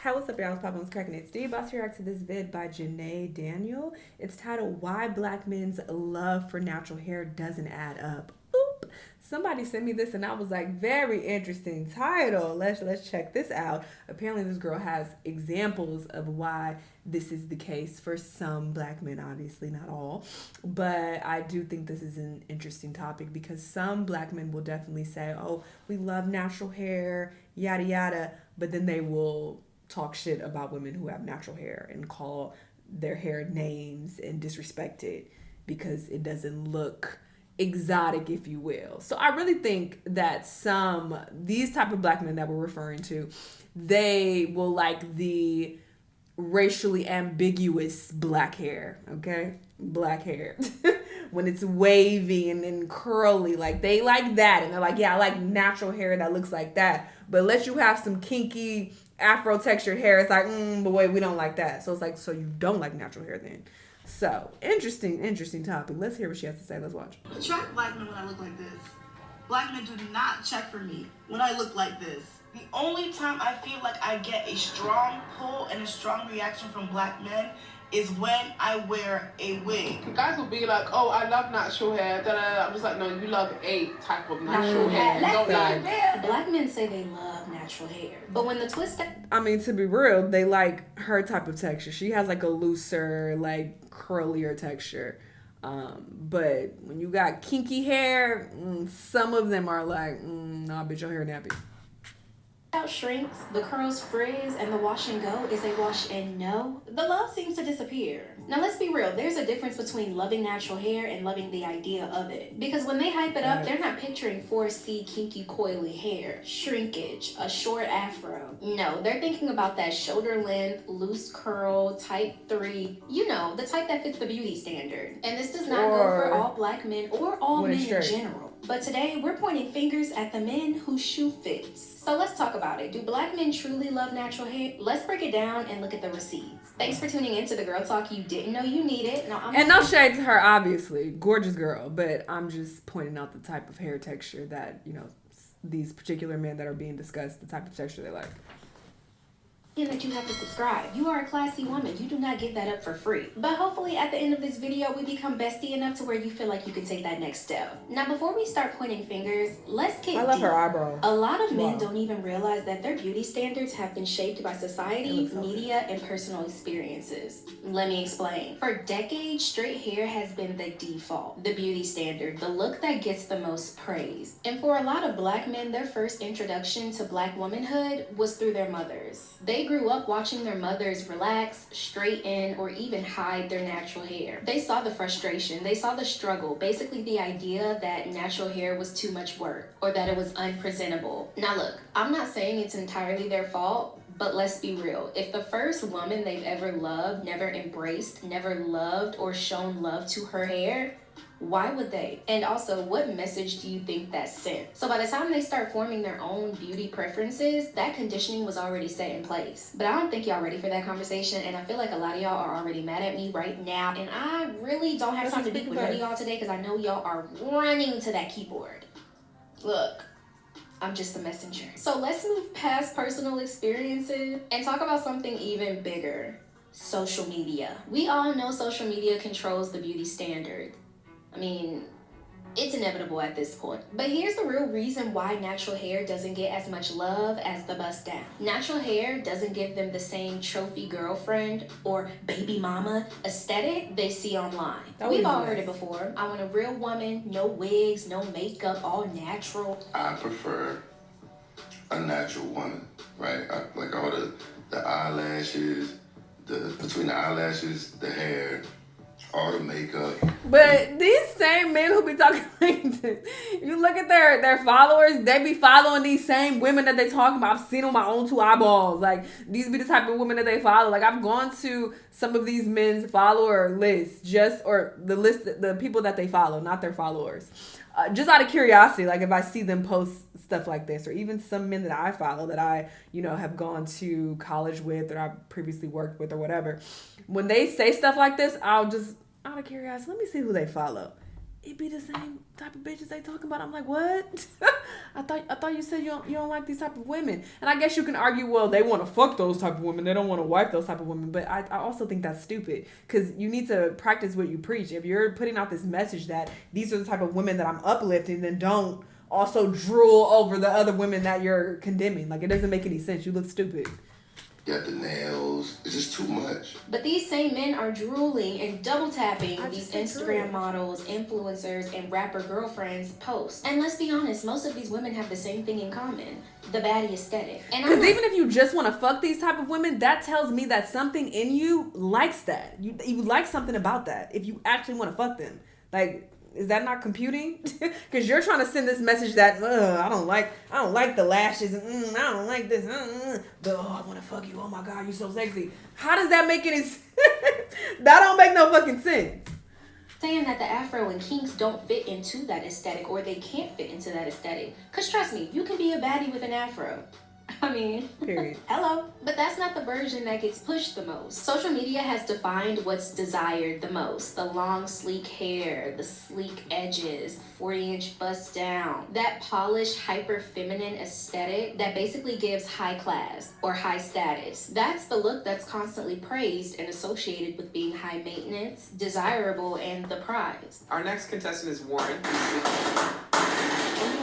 Hi, what's up, y'all? It's Pop Bones Cracking. It's D. Boss here. React to this vid by Janae Daniel. It's titled "Why Black Men's Love for Natural Hair Doesn't Add Up." Oop! Somebody sent me this, and I was like, "Very interesting title. Let's check this out." Apparently, this girl has examples of why this is the case for some black men. Obviously, not all, but I do think this is an interesting topic because some black men will definitely say, "Oh, we love natural hair, yada yada," but then they will talk shit about women who have natural hair and call their hair names and disrespect it because it doesn't look exotic, if you will. So I really think that these type of black men that we're referring to, they will like the racially ambiguous black hair, okay? Black hair. When it's wavy and curly, like they like that. And they're like, yeah, I like natural hair that looks like that. But let you have some kinky afro textured hair. It's like, but wait, we don't like that. So it's like, so you don't like natural hair then. So interesting topic. Let's hear what she has to say. Let's watch. Attract black men when I look like this. Black men do not check for me when I look like this. The only time I feel like I get a strong pull and a strong reaction from black men is when I wear a wig. Guys will be like, "Oh, I love natural hair." Da-da-da. I'm just like, no, you love a type of natural hair. You don't like. Black men say they love natural hair, but when the twist. I mean, to be real, they like her type of texture. She has like a looser, like curlier texture. But when you got kinky hair, some of them are like, nah, bitch, your hair nappy. Out shrinks, the curls frizz, and the wash and go is a wash and no, the love seems to disappear. Now let's be real, there's a difference between loving natural hair and loving the idea of it. Because when they hype it up, they're not picturing 4C kinky coily hair, shrinkage, a short afro. No, they're thinking about that shoulder length, loose curl, type 3, you know, the type that fits the beauty standard. And this does not go for all black men or all men in general. But today, we're pointing fingers at the men whose shoe fits. So let's talk about it. Do black men truly love natural hair? Let's break it down and look at the receipts. Thanks for tuning in to the Girl Talk you didn't know you needed. And no shade to her, obviously. Gorgeous girl. But I'm just pointing out the type of hair texture that, you know, these particular men that are being discussed, the type of texture they like. That you have to subscribe. You are a classy woman. You do not give that up for free. But hopefully at the end of this video, we become bestie enough to where you feel like you can take that next step. Now, before we start pointing fingers, let's get I love deep. her eyebrows. A lot of men don't even realize that their beauty standards have been shaped by society, media, and personal experiences. Let me explain. For decades, straight hair has been the default, the beauty standard, the look that gets the most praise. And for a lot of black men, their first introduction to black womanhood was through their mothers. They grew up watching their mothers relax, straighten, or even hide their natural hair. They saw the frustration, they saw the struggle, basically the idea that natural hair was too much work or that it was unpresentable. Now look, I'm not saying it's entirely their fault, but let's be real. If the first woman they've ever loved never embraced, never loved, or shown love to her hair, why would they? And also, what message do you think that sent? So by the time they start forming their own beauty preferences, that conditioning was already set in place. But I don't think y'all ready for that conversation, and I feel like a lot of y'all are already mad at me right now, and I really don't have time to beat with none of y'all today because I know y'all are running to that keyboard. Look, I'm just the messenger. So let's move past personal experiences and talk about something even bigger. Social media. We all know social media controls the beauty standard. I mean, it's inevitable at this point. But here's the real reason why natural hair doesn't get as much love as the bust down. Natural hair doesn't give them the same trophy girlfriend or baby mama aesthetic they see online. We've all heard it before. I want a real woman, no wigs, no makeup, all natural. I prefer a natural woman, right? Like all the eyelashes, between the eyelashes, the hair, all the makeup. But these same men who be talking like this, you look at their followers, they be following these same women that they talking about. I've seen on my own two eyeballs. Like, these be the type of women that they follow. Like, I've gone to some of these men's follower lists, or the list, the people that they follow, not their followers. Just out of curiosity, like if I see them post stuff like this, or even some men that I follow that I, you know, have gone to college with or I've previously worked with or whatever, when they say stuff like this, I'll just, out of curiosity, let me see who they follow. it be the same type of bitches they talking about. I'm like, what? I thought you said you don't like these type of women. And I guess you can argue, well, they want to fuck those type of women. They don't want to wife those type of women. But I also think that's stupid because you need to practice what you preach. If you're putting out this message that these are the type of women that I'm uplifting, then don't also drool over the other women that you're condemning. Like, it doesn't make any sense. You look stupid. Got the nails. It's just too much. But these same men are drooling and double tapping these Instagram models, influencers, and rapper girlfriends' posts. And let's be honest, most of these women have the same thing in common: the baddie aesthetic. Because even if you just want to fuck these type of women, that tells me that something in you likes that. You like something about that. If you actually want to fuck them, like. Is that not computing? Because you're trying to send this message that I don't like the lashes and I don't like this. But I want to fuck you. Oh my God, you're so sexy. How does that make any sense? That don't make no fucking sense. Saying that the afro and kinks don't fit into that aesthetic, or they can't fit into that aesthetic. Because trust me, you can be a baddie with an afro. I mean, period. Hello. But that's not the version that gets pushed the most. Social media has defined what's desired the most. The long, sleek hair, the sleek edges, 40-inch bust down. That polished, hyper-feminine aesthetic that basically gives high class or high status. That's the look that's constantly praised and associated with being high maintenance, desirable, and the prize. Our next contestant is Warren.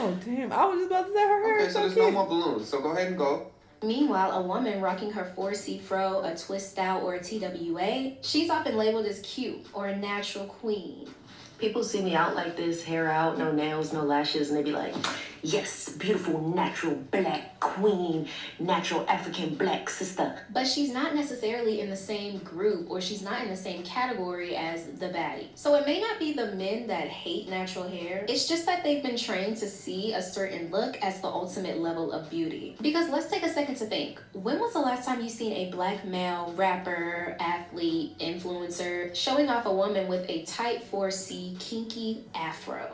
Oh, damn. I was just about to say her hair. Okay, so there's no more balloons, so go ahead and go. Meanwhile, a woman rocking her 4C fro, a twist out, or a TWA, she's often labeled as cute or a natural queen. People see me out like this, hair out, no nails, no lashes, and they be like, yes, beautiful, natural black queen, natural African black sister. But she's not necessarily in the same group, or she's not in the same category as the baddie. So it may not be the men that hate natural hair, it's just that they've been trained to see a certain look as the ultimate level of beauty. Because let's take a second to think, when was the last time you seen a black male rapper, athlete, influencer showing off a woman with a tight 4C kinky afro?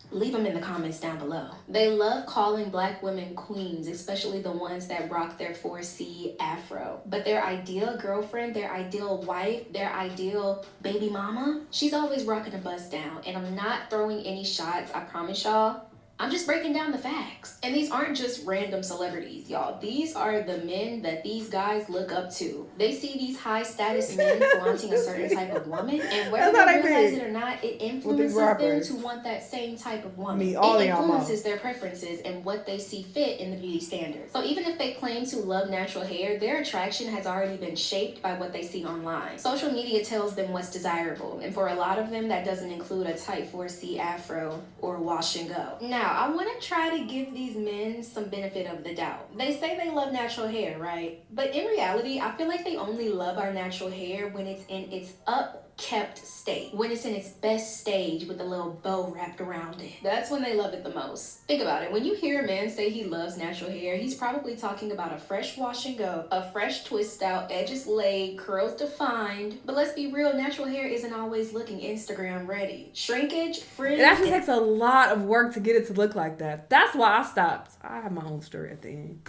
Leave them in the comments down below. They love calling black women queens, especially the ones that rock their 4C afro. But their ideal girlfriend, their ideal wife, their ideal baby mama, she's always rocking a bust down. And I'm not throwing any shots, I promise y'all. I'm just breaking down the facts. And these aren't just random celebrities, y'all. These are the men that these guys look up to. They see these high status men flaunting a certain type of woman, and whether they realize it or not, it influences them to want that same type of woman. It influences their preferences and what they see fit in the beauty standards. So even if they claim to love natural hair, their attraction has already been shaped by what they see online. Social media tells them what's desirable, and for a lot of them, that doesn't include a tight 4C afro or wash and go. Now, I want to try to give these men some benefit of the doubt. They say they love natural hair, right? But in reality, I feel like they only love our natural hair when it's in its upkept state, when it's in its best stage with a little bow wrapped around it. That's when they love it the most. Think about it. When you hear a man say he loves natural hair, he's probably talking about a fresh wash and go, a fresh twist out, edges laid, curls defined. But let's be real, natural hair isn't always looking Instagram ready. Shrinkage, frizz. It actually takes a lot of work to get it to look like that. That's why I stopped. I have my own story at the end.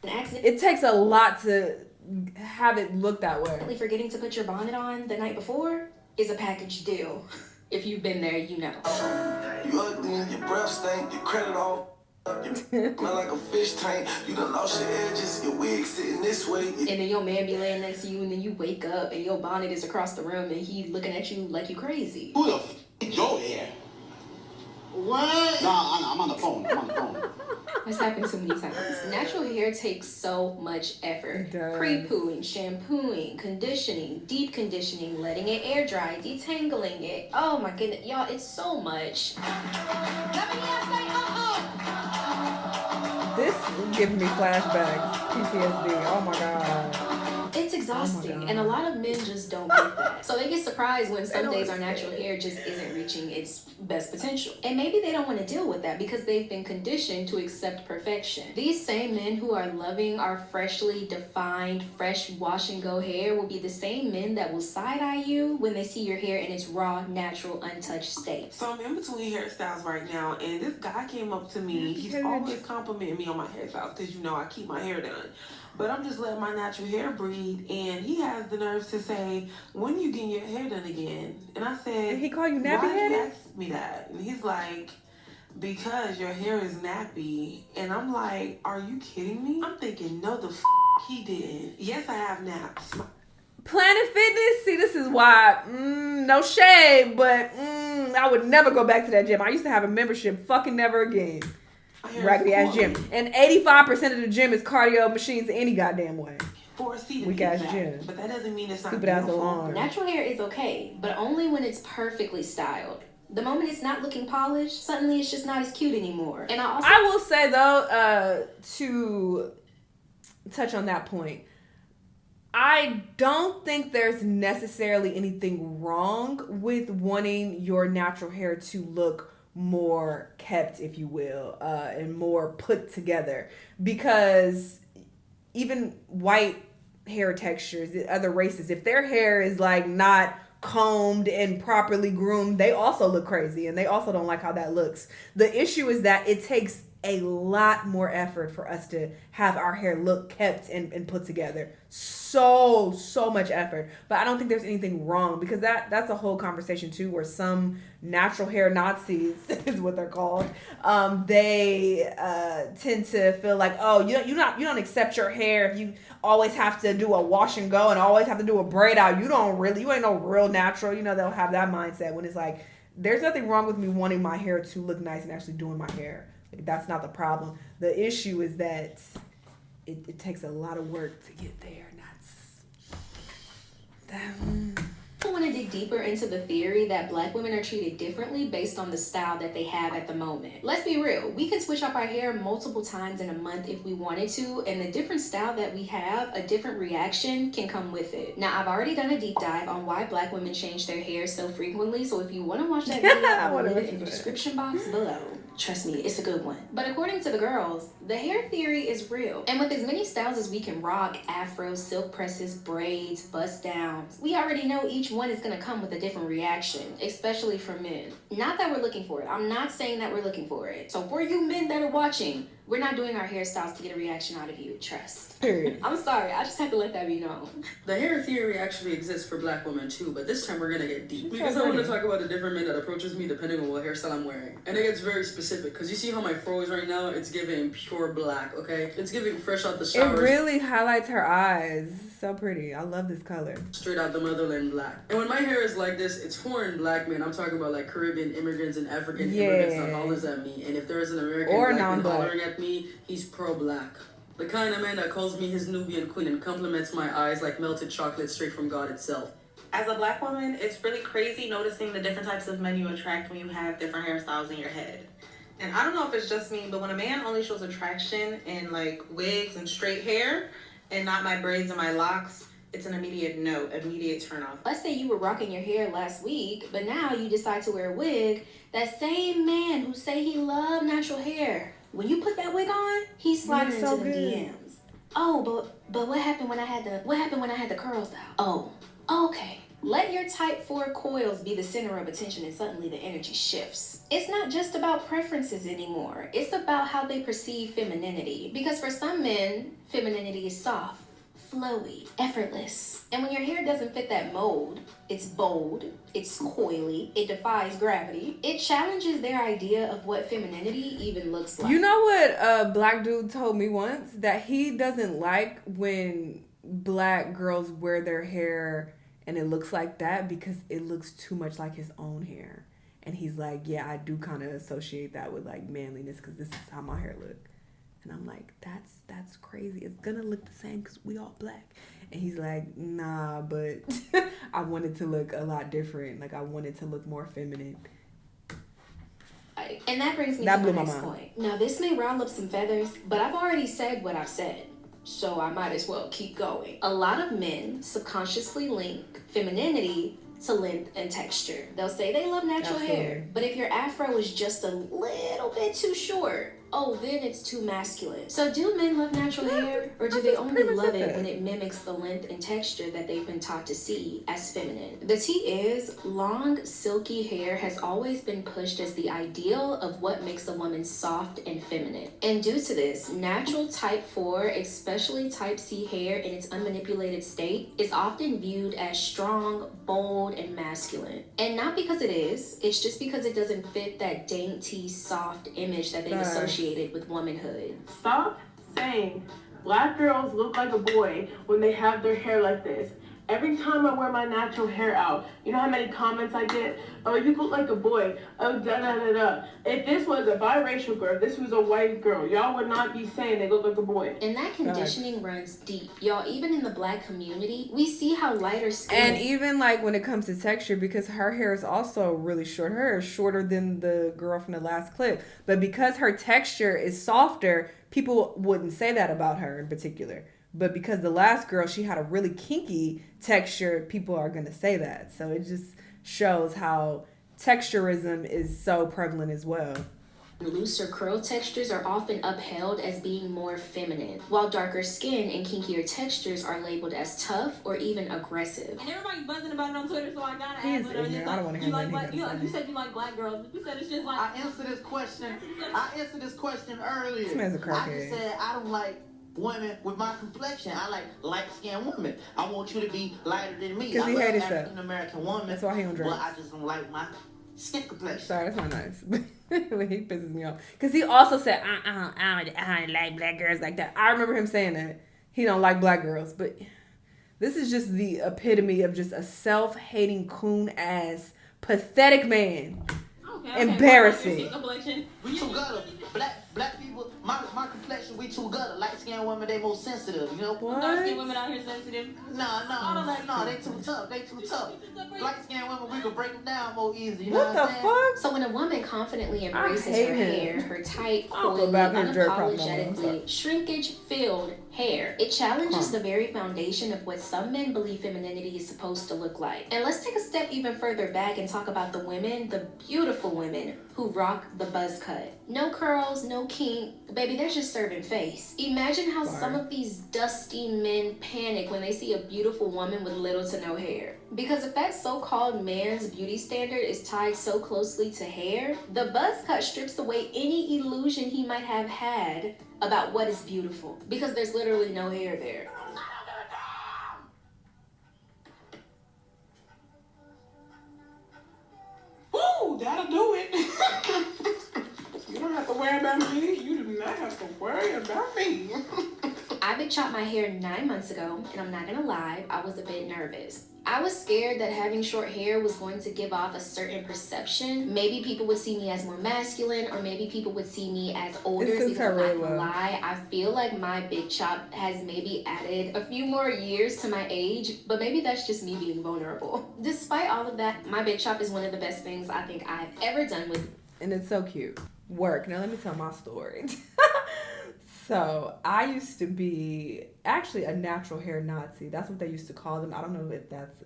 It takes a lot to have it look that way. Forgetting to put your bonnet on the night before is a package deal. If you've been there, you know. You ugly and your breath stink, your credit all you smell like a fish tank. You done lost your edges, your wig sitting this way. And then your man be laying next to you, and then you wake up and your bonnet is across the room and he looking at you like you crazy. Who the f*** your hair? What? Nah, I'm on the phone. That's happened too many times. Natural hair takes so much effort. Pre-pooing, shampooing, conditioning, deep conditioning, letting it air dry, detangling it. Oh my goodness, y'all, it's so much. This is giving me flashbacks. PTSD. Oh my God. It's exhausting, and a lot of men just don't get that. So they get surprised when some days our natural hair just isn't reaching its best potential. And maybe they don't want to deal with that because they've been conditioned to accept perfection. These same men who are loving our freshly defined, fresh wash and go hair will be the same men that will side-eye you when they see your hair in its raw, natural, untouched state. So I'm in between hairstyles right now, and this guy came up to me. He's always complimenting me on my hairstyles because, you know, I keep my hair done. But I'm just letting my natural hair breathe, And he has the nerve to say, when you getting your hair done again? And I said, Did he call you why did you nappy-headed? ask me that? And he's like, because your hair is nappy. And I'm like, are you kidding me? I'm thinking, no, the he didn't. Yes, I have naps. Planet Fitness, see, this is why, no shade, but I would never go back to that gym. I used to have a membership, fucking never again. Raggedy ass gym. And 85% of the gym is cardio machines any goddamn way. For a seat Weak ass gym. But that doesn't mean it's not Stupid ass beautiful. alarm. Natural hair is okay, but only when it's perfectly styled. The moment it's not looking polished, suddenly it's just not as cute anymore. And I will say though, to touch on that point, I don't think there's necessarily anything wrong with wanting your natural hair to look more kept, if you will, and more put together, because even white hair textures, other races, if their hair is like not combed and properly groomed, they also look crazy and they also don't like how that looks. The issue is that it takes a lot more effort for us to have our hair look kept and put together. So much effort. But I don't think there's anything wrong, because that's a whole conversation too, where some natural hair Nazis is what they're called. They tend to feel like, oh, you don't accept your hair if you always have to do a wash and go and always have to do a braid out. You ain't no real natural. They'll have that mindset when it's like, there's nothing wrong with me wanting my hair to look nice and actually doing my hair. Like, that's not the problem. The issue is that it takes a lot of work to get there. I want to dig deeper into the theory that black women are treated differently based on the style that they have at the moment. Let's be real, we could switch up our hair multiple times in a month if we wanted to, and the different style that we have, a different reaction can come with it. Now, I've already done a deep dive on why black women change their hair so frequently, so if you want to watch that video, I'll leave it in the description box below. Trust me, it's a good one. But according to the girls, the hair theory is real. And with as many styles as we can rock, afros, silk presses, braids, bust downs, we already know each one is gonna come with a different reaction, especially for men. Not that we're looking for it. I'm not saying that we're looking for it. So for you men that are watching, we're not doing our hairstyles to get a reaction out of you, trust. Period. I'm sorry, I just had to let that be known. The hair theory actually exists for black women too, but this time we're gonna get deep. Because I want to talk about the different men that approaches me depending on what hairstyle I'm wearing. And it gets very specific, because you see how my fro is right now? It's giving pure black, okay? It's giving fresh out the shower. It really highlights her eyes. So pretty. I love this color. Straight out the motherland black. And when my hair is like this, it's foreign black men. I'm talking about like Caribbean immigrants and African immigrants that hollers at me. And if there is an American or black man non-black hollering at me, he's pro-black. The kind of man that calls me his Nubian queen and compliments my eyes like melted chocolate straight from God itself. As a black woman, it's really crazy noticing the different types of men you attract when you have different hairstyles in your head. And I don't know if it's just me, but when a man only shows attraction in like wigs and straight hair and not my braids and my locks, it's an immediate no, immediate turn off. Let's say you were rocking your hair last week, but now you decide to wear a wig. That same man who say he loved natural hair, when you put that wig on, he slides into the DMs. Oh, but what happened when I had the curls out? Oh, okay. Let your type 4 coils be the center of attention and suddenly the energy shifts. It's not just about preferences anymore. It's about how they perceive femininity. Because for some men, femininity is soft, flowy, effortless. And when your hair doesn't fit that mold, it's bold, it's coily, it defies gravity. It challenges their idea of what femininity even looks like. You know what a black dude told me once? That he doesn't like when black girls wear their hair and it looks like that because it looks too much like his own hair. And he's like, yeah, I do kind of associate that with like manliness because this is how my hair look. And I'm like, that's crazy. It's gonna look the same because we all black. And he's like, nah, but I wanted to look a lot different. Like I wanted to look more feminine. And that brings me to my next point. Now this may rile up some feathers, but I've already said what I've said, so I might as well keep going. A lot of men subconsciously link femininity to length and texture. They'll say they love natural hair, but if your afro is just a little bit too short, oh, then it's too masculine. So do men love natural hair, or do they just only pretty much love said it that. when it mimics the length and texture that they've been taught to see as feminine? The tea is, long, silky hair has always been pushed as the ideal of what makes a woman soft and feminine. And due to this, natural type 4, especially type C hair in its unmanipulated state, is often viewed as strong, bold, and masculine. And not because it is, it's just because it doesn't fit that dainty, soft image that they've associated with womanhood. Stop saying black girls look like a boy when they have their hair like this. Every time I wear my natural hair out, you know how many comments I get? Oh, you look like a boy. Oh, da da da da. If this was a biracial girl, if this was a white girl, y'all would not be saying they look like a boy. And that conditioning runs deep. Y'all, even in the black community, we see how lighter skin... And even like when it comes to texture, because her hair is also really short. Her hair is shorter than the girl from the last clip. But because her texture is softer, people wouldn't say that about her in particular. But because the last girl, she had a really kinky texture, people are going to say that. So it just shows how texturism is so prevalent as well. Looser curl textures are often upheld as being more feminine, while darker skin and kinkier textures are labeled as tough or even aggressive. And everybody's buzzing about it on Twitter, so I gotta He's ask. ignorant. I don't want to hear nothing he You said you like black girls, but you said it's just like... I answered this question earlier. This man's a I crackhead. just said I don't like women with my complexion. I like light-skinned women. I want you to be lighter than me. 'Cause he hated I love stuff. African-American woman. That's why he don't drink. But I just don't like my skin complexion. Sorry, that's not nice. When he pisses me off. Because he also said, I don't like black girls like that. I remember him saying that. He don't like black girls. But this is just the epitome of just a self-hating coon-ass, pathetic man. Okay, Embarrassing. We too gutter. Black people, my complexion, we too gutter. Light-skinned women, they more sensitive, you know? What? Dark-skinned women out here sensitive. No, they too tough. Light-skinned women, we can break them down more easy. You know What the I'm saying? fuck? So when a woman confidently embraces hate her him. hair, her tight, I don't coily, feel bad for his jerk problem no more. I'm sorry. unapologetically shrinkage-filled hair, it challenges the very foundation of what some men believe femininity is supposed to look like. And let's take a step even further back and talk about the women, the beautiful women, who rock the buzz cut. No curls, no kink, baby, they're just serving face. Imagine how some of these dusty men panic when they see a beautiful woman with little to no hair. Because if that so-called man's beauty standard is tied so closely to hair, the buzz cut strips away any illusion he might have had about what is beautiful. Because there's literally no hair there. Ooh, that'll do it. You don't have to worry about me. You do not have to worry about me. I big chopped my hair 9 months ago, and I'm not gonna lie, I was a bit nervous. I was scared that having short hair was going to give off a certain perception. Maybe people would see me as more masculine, or maybe people would see me as older. Because I'm not gonna lie, I feel like my big chop has maybe added a few more years to my age, but maybe that's just me being vulnerable. Despite all of that, my big chop is one of the best things I think I've ever done with. And it's so cute. Work. Now let me tell my story. So I used to be actually a natural hair Nazi. That's what they used to call them. I don't know if that's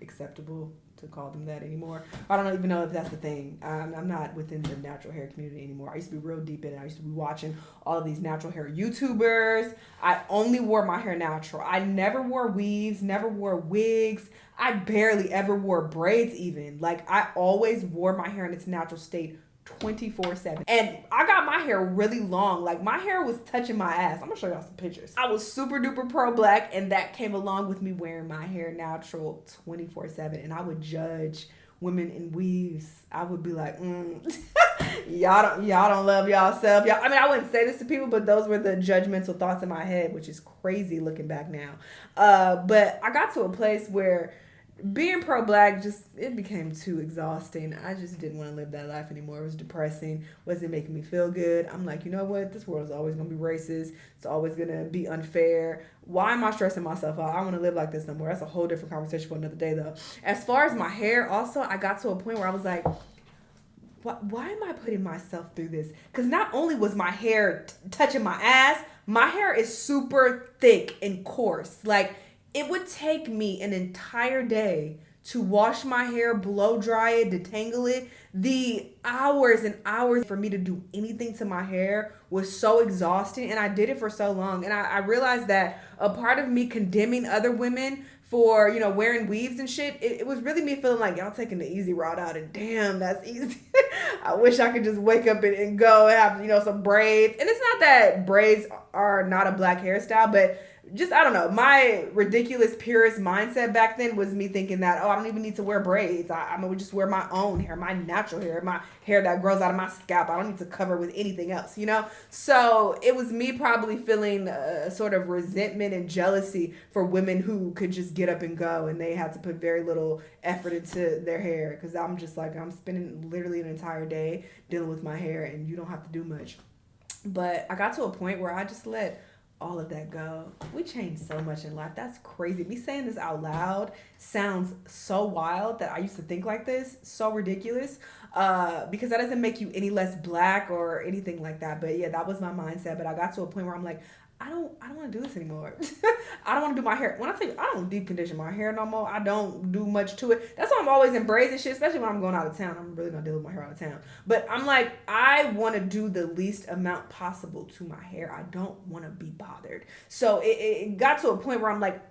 acceptable to call them that anymore. I don't even know if that's the thing. I'm not within the natural hair community anymore. I used to be real deep in it. I used to be watching all of these natural hair YouTubers. I only wore my hair natural. I never wore weaves, never wore wigs. I barely ever wore braids even. Like I always wore my hair in its natural state 24/7. And I got my hair really long. Like my hair was touching my ass. I'm gonna show y'all some pictures. I was super duper pro black, and that came along with me wearing my hair natural 24/7. And I would judge women in weaves. I would be like, y'all don't love y'allself. Y'all, I mean, I wouldn't say this to people, but those were the judgmental thoughts in my head, which is crazy looking back now. But I got to a place where being pro-black it became too exhausting. I just didn't want to live that life anymore. It was depressing. Wasn't making me feel good. I'm like, you know what? This world is always going to be racist. It's always going to be unfair. Why am I stressing myself out? I don't want to live like this no more. That's a whole different conversation for another day, though. As far as my hair, also, I got to a point where I was like, why am I putting myself through this? Because not only was my hair touching my ass, my hair is super thick and coarse. Like, it would take me an entire day to wash my hair, blow dry it, detangle it. the hours and hours for me to do anything to my hair was so exhausting, and I did it for so long. And I realized that a part of me condemning other women for, you know, wearing weaves and shit, it was really me feeling like y'all taking the easy route out, and damn, that's easy. I wish I could just wake up and go and have, you know, some braids. And it's not that braids are not a black hairstyle, but just, I don't know, my ridiculous purist mindset back then was me thinking that, oh, I don't even need to wear braids. I'm gonna just wear my own hair, my natural hair, my hair that grows out of my scalp. I don't need to cover with anything else, you know? So it was me probably feeling a sort of resentment and jealousy for women who could just get up and go and they had to put very little effort into their hair. Because I'm just like, I'm spending literally an entire day dealing with my hair and you don't have to do much. But I got to a point where I just let all of that go. We changed so much in life. That's crazy. Me saying this out loud sounds so wild that I used to think like this. So ridiculous. Because that doesn't make you any less black or anything like that. But yeah, that was my mindset. But I got to a point where I'm like, I don't want to do this anymore. I don't want to do my hair. When I say I don't deep condition my hair no more, I don't do much to it. That's why I'm always in braids and shit, especially when I'm going out of town. I'm really not dealing with my hair out of town. But I'm like, I want to do the least amount possible to my hair. I don't want to be bothered. So it got to a point where I'm like,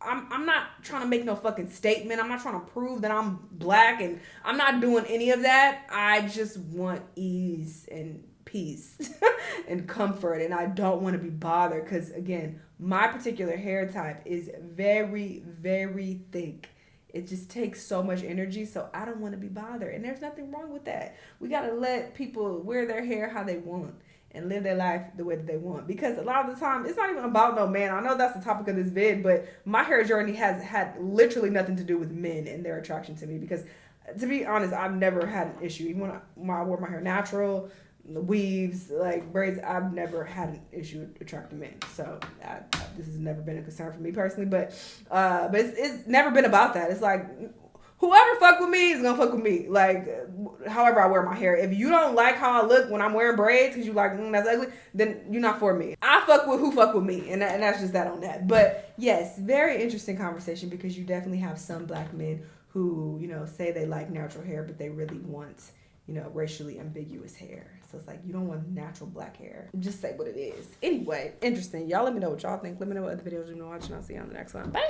I'm not trying to make no fucking statement. I'm not trying to prove that I'm black, and I'm not doing any of that. I just want ease and peace and comfort, and I don't want to be bothered because, again, my particular hair type is very, very thick. It just takes so much energy, so I don't want to be bothered, and there's nothing wrong with that. We got to let people wear their hair how they want and live their life the way that they want, because a lot of the time it's not even about no man. I know that's the topic of this vid, but my hair journey has had literally nothing to do with men and their attraction to me, because to be honest, I've never had an issue. Even when I wore my hair natural, the weaves, like braids, I've never had an issue attracting men. So this has never been a concern for me personally, but it's never been about that. It's like, whoever fuck with me is gonna fuck with me. Like, however I wear my hair. If you don't like how I look when I'm wearing braids because you like, that's ugly, then you're not for me. I fuck with who fuck with me, and that's just that on that. But yes, very interesting conversation, because you definitely have some black men who, you know, say they like natural hair, but they really want, you know, racially ambiguous hair. So it's like, you don't want natural black hair. Just say what it is. Anyway, interesting. Y'all let me know what y'all think. Let me know what other videos you want to watch, and I'll see you on the next one. Bye.